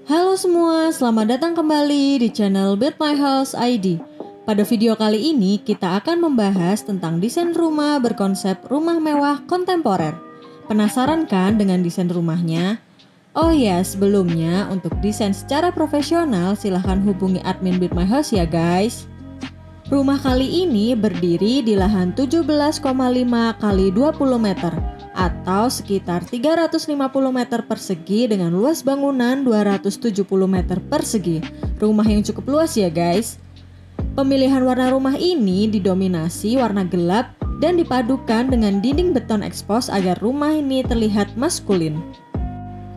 Halo semua, selamat datang kembali di channel Build My House ID. Pada video kali ini kita akan membahas tentang desain rumah berkonsep rumah mewah kontemporer. Penasaran kan dengan desain rumahnya? Oh ya, sebelumnya untuk desain secara profesional silahkan hubungi admin Build My House ya guys. Rumah kali ini berdiri di lahan 17,5 kali 20 meter atau sekitar 350 meter persegi dengan luas bangunan 270 meter persegi. Rumah yang cukup luas ya guys. Pemilihan warna rumah ini didominasi warna gelap dan dipadukan dengan dinding beton ekspos agar rumah ini terlihat maskulin.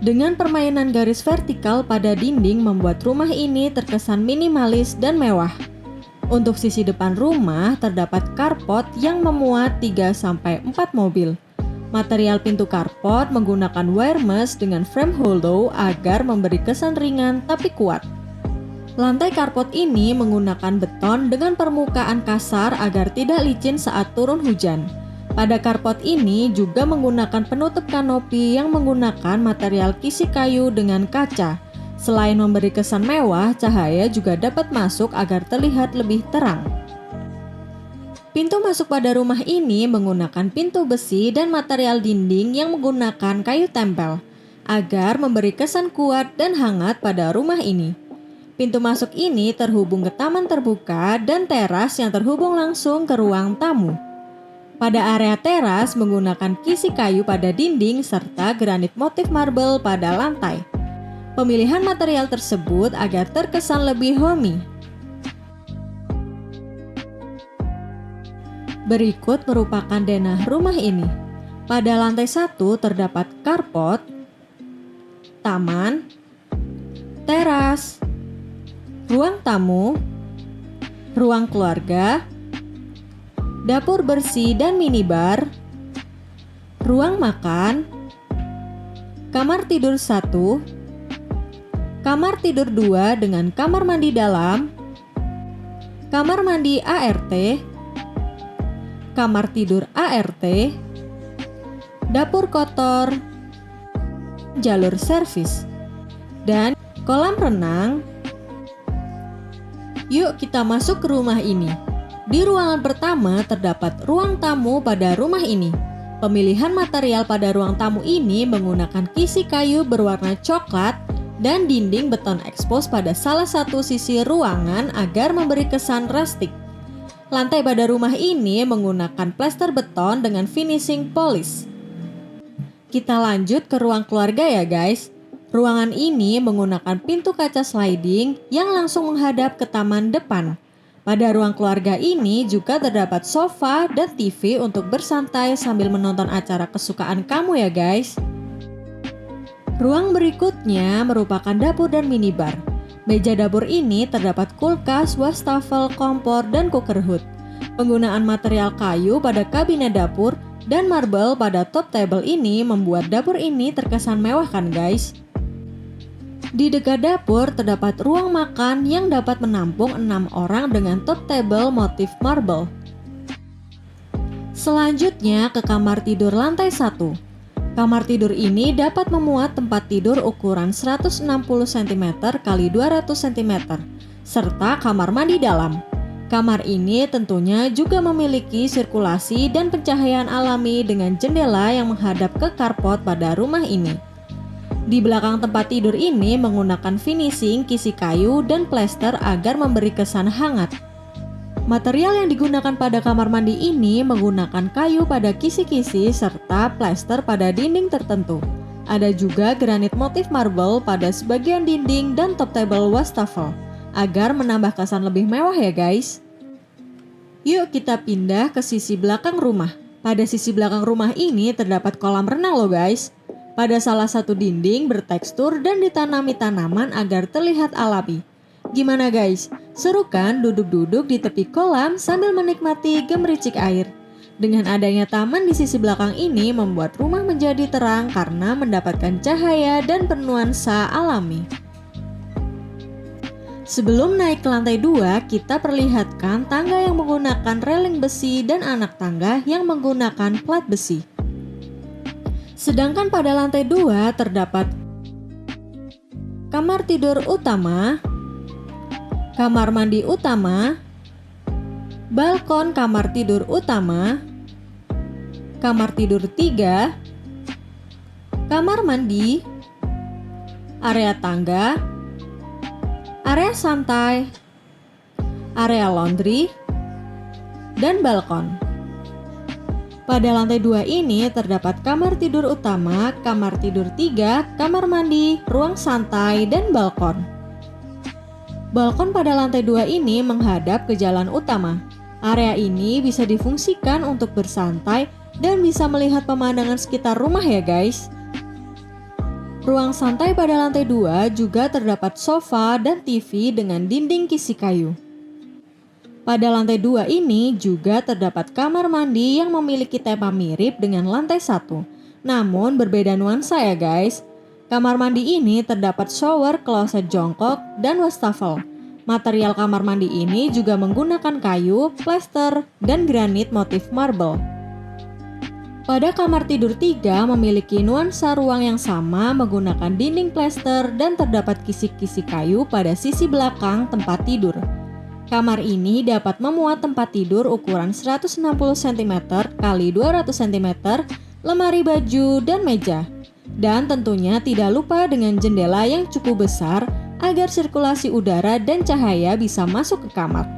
Dengan permainan garis vertikal pada dinding membuat rumah ini terkesan minimalis dan mewah. Untuk sisi depan rumah terdapat carport yang memuat 3-4 mobil. Material pintu carport menggunakan wire mesh dengan frame hollow agar memberi kesan ringan tapi kuat. Lantai carport ini menggunakan beton dengan permukaan kasar agar tidak licin saat turun hujan. Pada carport ini juga menggunakan penutup kanopi yang menggunakan material kisi kayu dengan kaca. Selain memberi kesan mewah, cahaya juga dapat masuk agar terlihat lebih terang. Pintu masuk pada rumah ini menggunakan pintu besi dan material dinding yang menggunakan kayu tempel, agar memberi kesan kuat dan hangat pada rumah ini. Pintu masuk ini terhubung ke taman terbuka dan teras yang terhubung langsung ke ruang tamu. Pada area teras menggunakan kisi kayu pada dinding serta granit motif marble pada lantai. Pemilihan material tersebut agar terkesan lebih homey. Berikut merupakan denah rumah ini. Pada lantai 1 terdapat carport, taman, teras, ruang tamu, ruang keluarga, dapur bersih dan minibar, ruang makan, kamar tidur 1, kamar tidur 2 dengan kamar mandi dalam, kamar mandi ART, kamar tidur ART, dapur kotor, jalur servis, dan kolam renang. Yuk kita masuk ke rumah ini. Di ruangan pertama terdapat ruang tamu pada rumah ini. Pemilihan material pada ruang tamu ini menggunakan kisi kayu berwarna coklat dan dinding beton ekspos pada salah satu sisi ruangan agar memberi kesan rustic. Lantai pada rumah ini menggunakan plester beton dengan finishing polish. Kita lanjut ke ruang keluarga ya guys. Ruangan ini menggunakan pintu kaca sliding yang langsung menghadap ke taman depan. Pada ruang keluarga ini juga terdapat sofa dan TV untuk bersantai sambil menonton acara kesukaan kamu ya guys. Ruang berikutnya merupakan dapur dan minibar. Meja dapur ini terdapat kulkas, wastafel, kompor, dan cooker hood. Penggunaan material kayu pada kabinet dapur dan marble pada top table ini membuat dapur ini terkesan mewah kan guys? Di dekat dapur terdapat ruang makan yang dapat menampung 6 orang dengan top table motif marble. Selanjutnya ke kamar tidur lantai 1. Kamar tidur ini dapat memuat tempat tidur ukuran 160 cm x 200 cm, serta kamar mandi dalam. Kamar ini tentunya juga memiliki sirkulasi dan pencahayaan alami dengan jendela yang menghadap ke carport pada rumah ini. Di belakang tempat tidur ini menggunakan finishing kisi kayu dan plester agar memberi kesan hangat. Material yang digunakan pada kamar mandi ini menggunakan kayu pada kisi-kisi serta plester pada dinding tertentu. Ada juga granit motif marble pada sebagian dinding dan top table wastafel agar menambah kesan lebih mewah ya guys. Yuk kita pindah ke sisi belakang rumah. Pada sisi belakang rumah ini terdapat kolam renang loh guys. Pada salah satu dinding bertekstur dan ditanami tanaman agar terlihat alami. Gimana guys? Seru kan duduk-duduk di tepi kolam sambil menikmati gemericik air? Dengan adanya taman di sisi belakang ini membuat rumah menjadi terang karena mendapatkan cahaya dan bernuansa alami. Sebelum naik ke lantai 2, kita perlihatkan tangga yang menggunakan reling besi dan anak tangga yang menggunakan plat besi. Sedangkan pada lantai 2 terdapat kamar tidur utama, kamar mandi utama, balkon kamar tidur utama, kamar tidur 3, kamar mandi, area tangga, area santai, area laundry, dan balkon. Pada lantai 2 ini terdapat kamar tidur utama, kamar tidur 3, kamar mandi, ruang santai, dan balkon. Balkon pada lantai 2 ini menghadap ke jalan utama. Area ini bisa difungsikan untuk bersantai dan bisa melihat pemandangan sekitar rumah ya guys. Ruang santai pada lantai 2 juga terdapat sofa dan TV dengan dinding kisi kayu. Pada lantai 2 ini juga terdapat kamar mandi yang memiliki tema mirip dengan lantai 1. Namun berbeda nuansa ya guys. Kamar mandi ini terdapat shower, kloset jongkok, dan wastafel. Material kamar mandi ini juga menggunakan kayu, plester, dan granit motif marble. Pada kamar tidur 3 memiliki nuansa ruang yang sama menggunakan dinding plester dan terdapat kisi-kisi kayu pada sisi belakang tempat tidur. Kamar ini dapat memuat tempat tidur ukuran 160 cm x 200 cm, lemari baju, dan meja. Dan tentunya tidak lupa dengan jendela yang cukup besar agar sirkulasi udara dan cahaya bisa masuk ke kamar.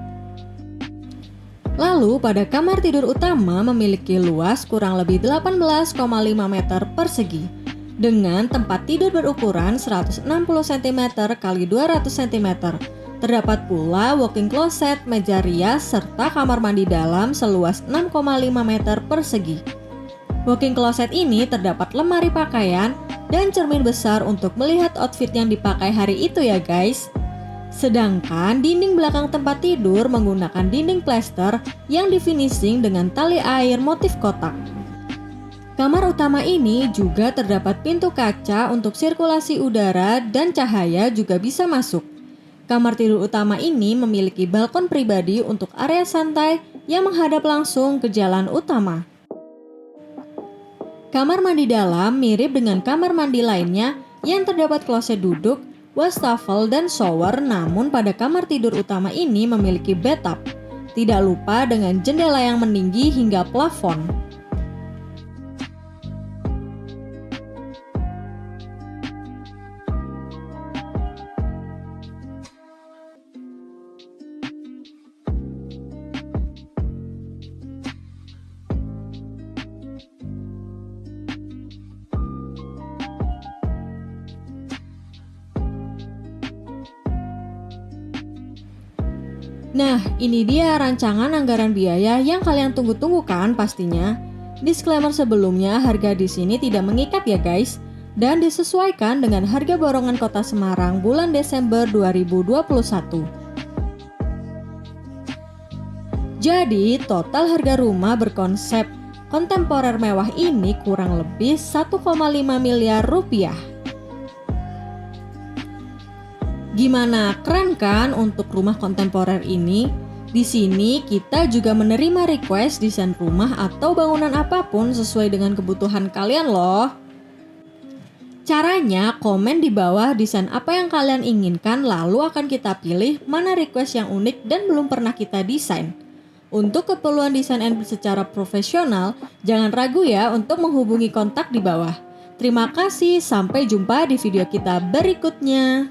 Lalu pada kamar tidur utama memiliki luas kurang lebih 18,5 meter persegi dengan tempat tidur berukuran 160 cm x 200 cm. Terdapat pula walk-in closet, meja rias, serta kamar mandi dalam seluas 6,5 meter persegi. Walk-in closet ini terdapat lemari pakaian dan cermin besar untuk melihat outfit yang dipakai hari itu ya guys. Sedangkan dinding belakang tempat tidur menggunakan dinding plester yang difinishing dengan tali air motif kotak. Kamar utama ini juga terdapat pintu kaca untuk sirkulasi udara dan cahaya juga bisa masuk. Kamar tidur utama ini memiliki balkon pribadi untuk area santai yang menghadap langsung ke jalan utama. Kamar mandi dalam mirip dengan kamar mandi lainnya yang terdapat kloset duduk, wastafel, dan shower, namun pada kamar tidur utama ini memiliki bathtub. Tidak lupa dengan jendela yang meninggi hingga plafon. Nah, ini dia rancangan anggaran biaya yang kalian tunggu-tunggu kan pastinya. Disclaimer sebelumnya, harga di sini tidak mengikat ya guys, dan disesuaikan dengan harga borongan Kota Semarang bulan Desember 2021. Jadi, total harga rumah berkonsep kontemporer mewah ini kurang lebih 1,5 miliar rupiah. Gimana, keren kan untuk rumah kontemporer ini? Di sini kita juga menerima request desain rumah atau bangunan apapun sesuai dengan kebutuhan kalian loh. Caranya, komen di bawah desain apa yang kalian inginkan, lalu akan kita pilih mana request yang unik dan belum pernah kita desain. Untuk keperluan desain secara profesional, jangan ragu ya untuk menghubungi kontak di bawah. Terima kasih, sampai jumpa di video kita berikutnya.